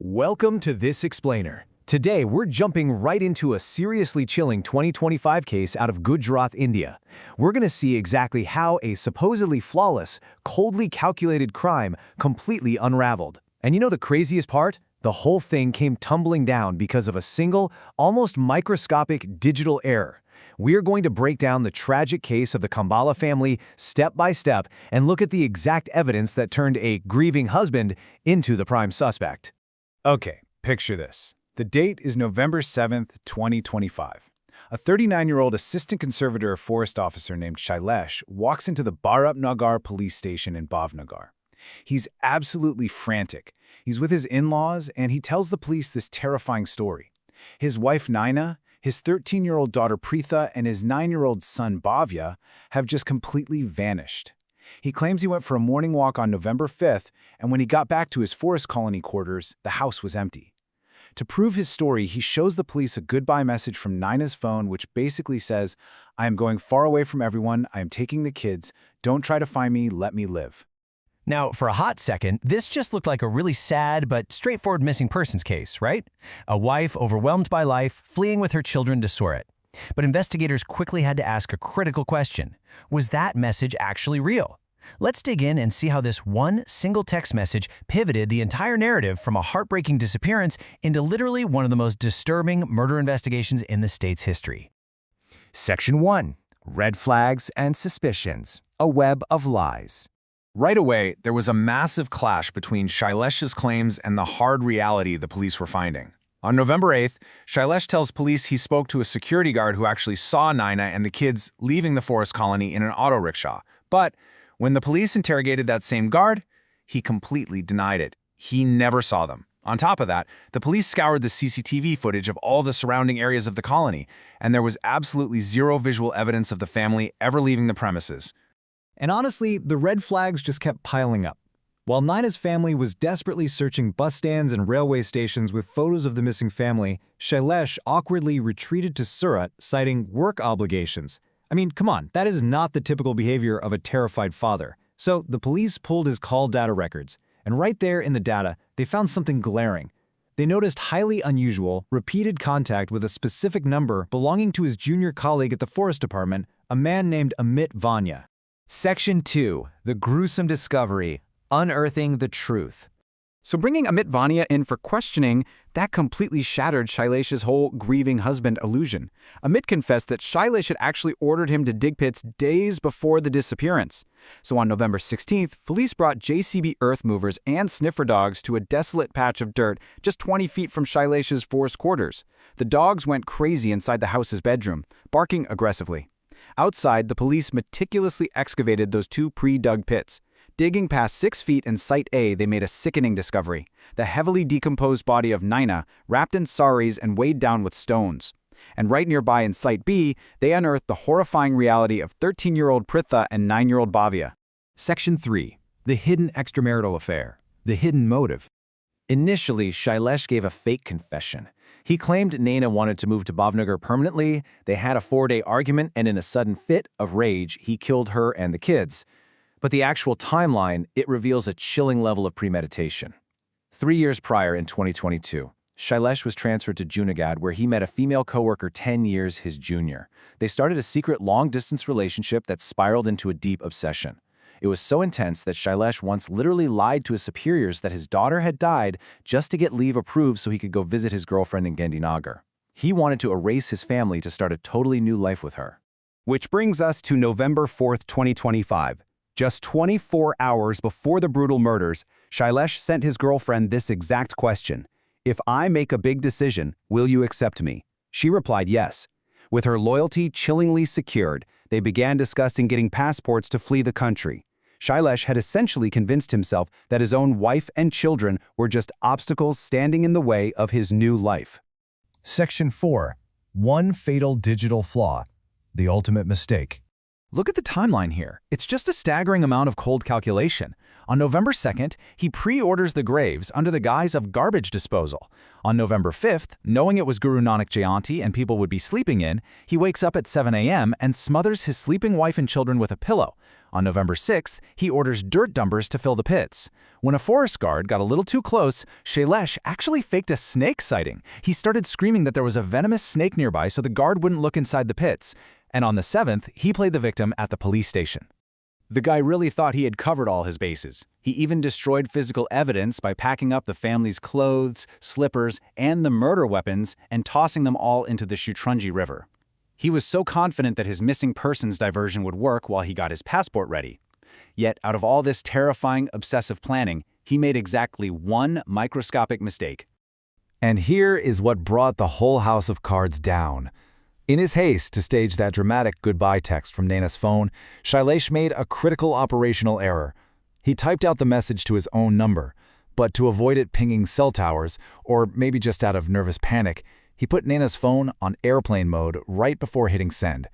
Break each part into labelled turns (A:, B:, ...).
A: Welcome to This Explainer. Today, we're jumping right into a seriously chilling 2025 case out of Gujarat, India. We're going to see exactly how a supposedly flawless, coldly calculated crime completely unraveled. And you know the craziest part? The whole thing came tumbling down because of a single, almost microscopic digital error. We're going to break down the tragic case of the Khambala family step by step and look at the exact evidence that turned a grieving husband into the prime suspect.
B: Okay, picture this. The date is November 7th, 2025. A 39-year-old assistant conservator forest officer named Shailesh walks into the Bhavnagar police station in Bhavnagar. He's absolutely frantic. He's with his in-laws, and he tells the police this terrifying story. His wife Naina, his 13-year-old daughter Preetha, and his 9-year-old son Bhavya have just completely vanished. He claims he went for a morning walk on November 5th, and when he got back to his forest colony quarters, the house was empty. To prove his story, he shows the police a goodbye message from Naina's phone, which basically says, "I am going far away from everyone, I am taking the kids, don't try to find me, let me live."
C: Now, for a hot second, this just looked like a really sad but straightforward missing persons case, right? A wife overwhelmed by life, fleeing with her children to Surat. But investigators quickly had to ask a critical question. Was that message actually real? Let's dig in and see how this one single text message pivoted the entire narrative from a heartbreaking disappearance into literally one of the most disturbing murder investigations in the state's history.
D: Section 1. Red Flags and Suspicions. A Web of Lies.
E: Right away, there was a massive clash between Shailesh's claims and the hard reality the police were finding. On November 8th, Shailesh tells police he spoke to a security guard who actually saw Naina and the kids leaving the forest colony in an auto rickshaw. But when the police interrogated that same guard, he completely denied it. He never saw them. On top of that, the police scoured the CCTV footage of all the surrounding areas of the colony, and there was absolutely zero visual evidence of the family ever leaving the premises.
B: And honestly, the red flags just kept piling up. While Naina's family was desperately searching bus stands and railway stations with photos of the missing family, Shailesh awkwardly retreated to Surat, citing work obligations. I mean, come on, that is not the typical behavior of a terrified father. So the police pulled his call data records, and right there in the data, they found something glaring. They noticed highly unusual, repeated contact with a specific number belonging to his junior colleague at the forest department, a man named Amit Vanya.
D: Section 2. The Gruesome Discovery. Unearthing the Truth.
F: So bringing Amit Vanya in for questioning, that completely shattered Shailesh's whole grieving husband illusion. Amit confessed that Shailesh had actually ordered him to dig pits days before the disappearance. So on November 16th, police brought JCB earth movers and sniffer dogs to a desolate patch of dirt just 20 feet from Shailesh's forest quarters. The dogs went crazy inside the house's bedroom, barking aggressively. Outside, the police meticulously excavated those two pre-dug pits. Digging past 6 feet in Site A, they made a sickening discovery: the heavily decomposed body of Naina, wrapped in saris and weighed down with stones. And right nearby in Site B, they unearthed the horrifying reality of 13-year-old Preetha and 9-year-old Bhavya.
A: Section 3. The Hidden Extramarital Affair. The Hidden Motive. Initially, Shailesh gave a fake confession. He claimed Naina wanted to move to Bhavnagar permanently, they had a 4-day argument, and in a sudden fit of rage, he killed her and the kids. But the actual timeline, it reveals a chilling level of premeditation. 3 years prior, in 2022, Shailesh was transferred to Junagadh, where he met a female coworker 10 years his junior. They started a secret long-distance relationship that spiraled into a deep obsession. It was so intense that Shailesh once literally lied to his superiors that his daughter had died just to get leave approved so he could go visit his girlfriend in Gandhinagar. He wanted to erase his family to start a totally new life with her.
D: Which brings us to November 4th, 2025. Just 24 hours before the brutal murders, Shailesh sent his girlfriend this exact question: "If I make a big decision, will you accept me?" She replied yes. With her loyalty chillingly secured, they began discussing getting passports to flee the country. Shailesh had essentially convinced himself that his own wife and children were just obstacles standing in the way of his new life.
A: Section 4. One Fatal Digital Flaw. The Ultimate Mistake.
B: Look at the timeline here. It's just a staggering amount of cold calculation. On November 2nd, he pre-orders the graves under the guise of garbage disposal. On November 5th, knowing it was Guru Nanak Jayanti and people would be sleeping in, he wakes up at 7 a.m. and smothers his sleeping wife and children with a pillow. On November 6th, he orders dirt dumpers to fill the pits. When a forest guard got a little too close, Shailesh actually faked a snake sighting. He started screaming that there was a venomous snake nearby so the guard wouldn't look inside the pits. And on the 7th, he played the victim at the police station.
F: The guy really thought he had covered all his bases. He even destroyed physical evidence by packing up the family's clothes, slippers, and the murder weapons and tossing them all into the Shutrunji River. He was so confident that his missing persons diversion would work while he got his passport ready. Yet, out of all this terrifying, obsessive planning, he made exactly one microscopic mistake.
B: And here is what brought the whole house of cards down. In his haste to stage that dramatic goodbye text from Naina's phone, Shailesh made a critical operational error. He typed out the message to his own number, but to avoid it pinging cell towers, or maybe just out of nervous panic, he put Naina's phone on airplane mode right before hitting send.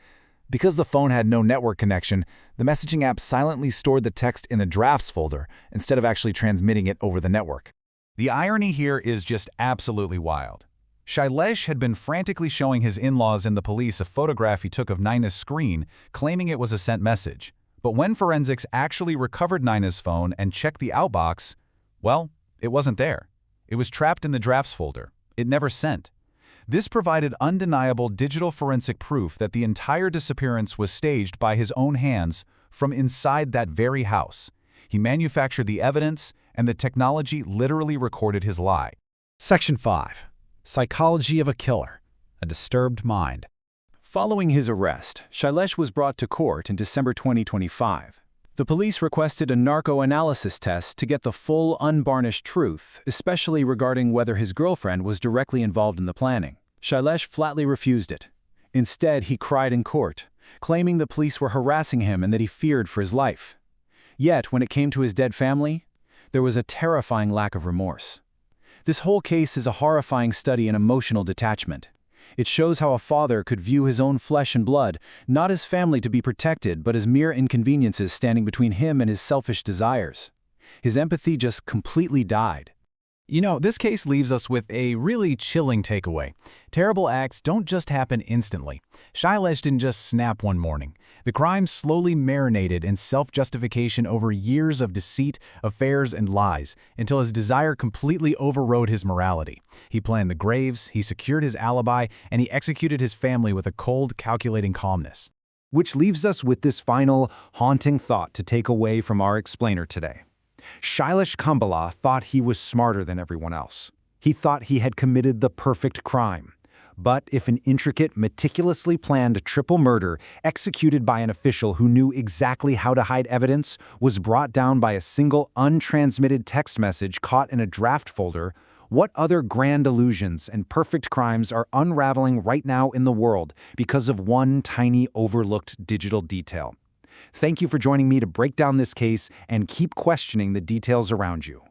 B: Because the phone had no network connection, the messaging app silently stored the text in the drafts folder instead of actually transmitting it over the network.
E: The irony here is just absolutely wild. Shailesh had been frantically showing his in-laws and the police a photograph he took of Naina's screen, claiming it was a sent message. But when forensics actually recovered Naina's phone and checked the outbox, well, it wasn't there. It was trapped in the drafts folder. It never sent. This provided undeniable digital forensic proof that the entire disappearance was staged by his own hands from inside that very house. He manufactured the evidence, and the technology literally recorded his lie.
B: Section 5. Psychology of a Killer. A Disturbed Mind.
F: Following his arrest, Shailesh was brought to court in December 2025. The police requested a narco-analysis test to get the full, unvarnished truth, especially regarding whether his girlfriend was directly involved in the planning. Shailesh flatly refused it. Instead, he cried in court, claiming the police were harassing him and that he feared for his life. Yet, when it came to his dead family, there was a terrifying lack of remorse. This whole case is a horrifying study in emotional detachment. It shows how a father could view his own flesh and blood, not as family to be protected, but as mere inconveniences standing between him and his selfish desires. His empathy just completely died.
B: You know, this case leaves us with a really chilling takeaway. Terrible acts don't just happen instantly. Shailesh didn't just snap one morning. The crime slowly marinated in self-justification over years of deceit, affairs, and lies, until his desire completely overrode his morality. He planned the graves, he secured his alibi, and he executed his family with a cold, calculating calmness.
A: Which leaves us with this final, haunting thought to take away from our explainer today. Shailesh Khambala thought he was smarter than everyone else. He thought he had committed the perfect crime. But if an intricate, meticulously planned triple murder executed by an official who knew exactly how to hide evidence was brought down by a single untransmitted text message caught in a draft folder, what other grand illusions and perfect crimes are unraveling right now in the world because of one tiny overlooked digital detail? Thank you for joining me to break down this case and keep questioning the details around you.